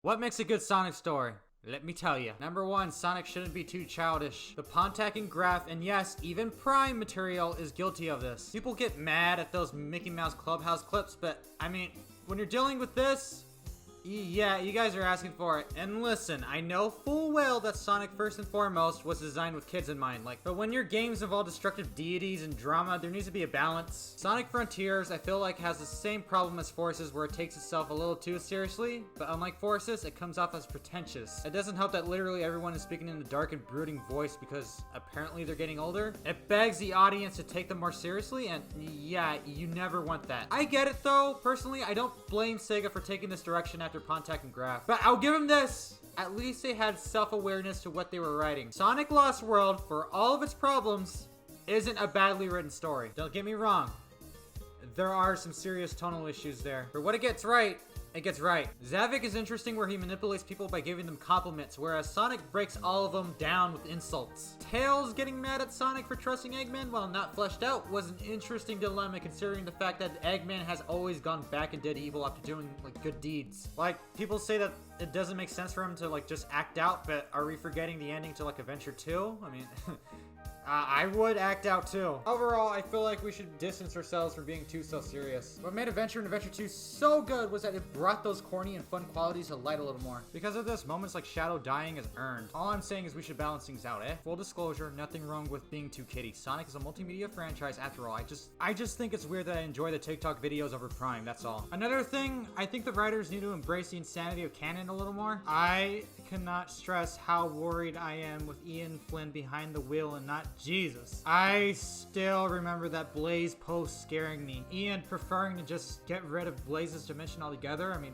What makes a good Sonic story? Let me tell you. Number one, Sonic shouldn't be too childish. The Pontac and Graph, and yes, even Prime material is guilty of this. People get mad at those Mickey Mouse Clubhouse clips, but I mean, when you're dealing with this, yeah, you guys are asking for it. And listen, I know full well that Sonic first and foremost was designed with kids in mind, but when your games involve destructive deities and drama, there needs to be a balance. Sonic Frontiers, I feel like, has the same problem as Forces, where it takes itself a little too seriously, but unlike Forces, it comes off as pretentious. It doesn't help that literally everyone is speaking in a dark and brooding voice because apparently they're getting older. It begs the audience to take them more seriously, and yeah, you never want that. I get it though. Personally, I don't blame Sega for taking this direction after Pontac and Graph, but I'll give them this. At least they had self-awareness to what they were writing. Sonic Lost World, for all of its problems, isn't a badly written story. Don't get me wrong. There are some serious tonal issues there. But what it gets right, it gets right. Zavik is interesting where he manipulates people by giving them compliments, whereas Sonic breaks all of them down with insults. Tails getting mad at Sonic for trusting Eggman while not fleshed out was an interesting dilemma, considering the fact that Eggman has always gone back and did evil after doing good deeds. People say that it doesn't make sense for him to just act out, but are we forgetting the ending to Adventure 2? I mean, I would act out too. Overall, I feel like we should distance ourselves from being too self-serious. What made Adventure and Adventure 2 so good was that it brought those corny and fun qualities to light a little more. Because of this, moments like Shadow dying is earned. All I'm saying is we should balance things out, eh? Full disclosure, nothing wrong with being too kiddie. Sonic is a multimedia franchise after all. I just think it's weird that I enjoy the TikTok videos over Prime, that's all. Another thing, I think the writers need to embrace the insanity of canon a little more. I cannot stress how worried I am with Ian Flynn behind the wheel and not Jesus. I still remember that Blaze post scaring me. Ian preferring to just get rid of Blaze's dimension altogether. I mean,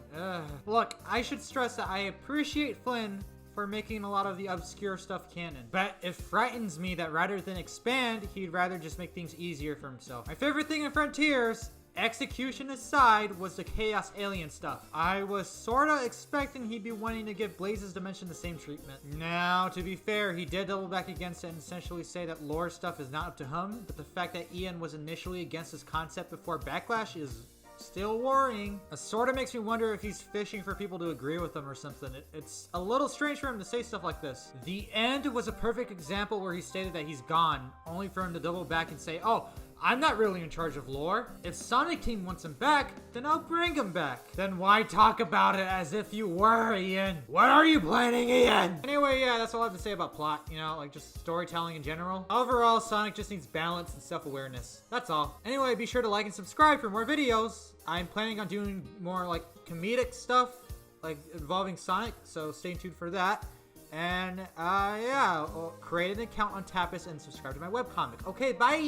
Look, I should stress that I appreciate Flynn for making a lot of the obscure stuff canon, but it frightens me that rather than expand, he'd rather just make things easier for himself. My favorite thing in Frontiers, execution aside, was the Chaos Alien stuff. I was sorta expecting he'd be wanting to give Blaze's dimension the same treatment. Now, to be fair, he did double back against it and essentially say that lore stuff is not up to him, but the fact that Ian was initially against this concept before Backlash is still worrying. It sort of makes me wonder if he's fishing for people to agree with him or something. It's a little strange for him to say stuff like this. The End was a perfect example where he stated that he's gone, only for him to double back and say, oh, I'm not really in charge of lore. If Sonic Team wants him back, then I'll bring him back. Then why talk about it as if you were, Ian? What are you planning, Ian? Anyway, yeah, that's all I have to say about plot, just storytelling in general. Overall, Sonic just needs balance and self-awareness. That's all. Anyway, be sure to like and subscribe for more videos. I'm planning on doing more comedic stuff, involving Sonic, so stay tuned for that. And yeah, create an account on Tapas and subscribe to my webcomic. Okay, bye!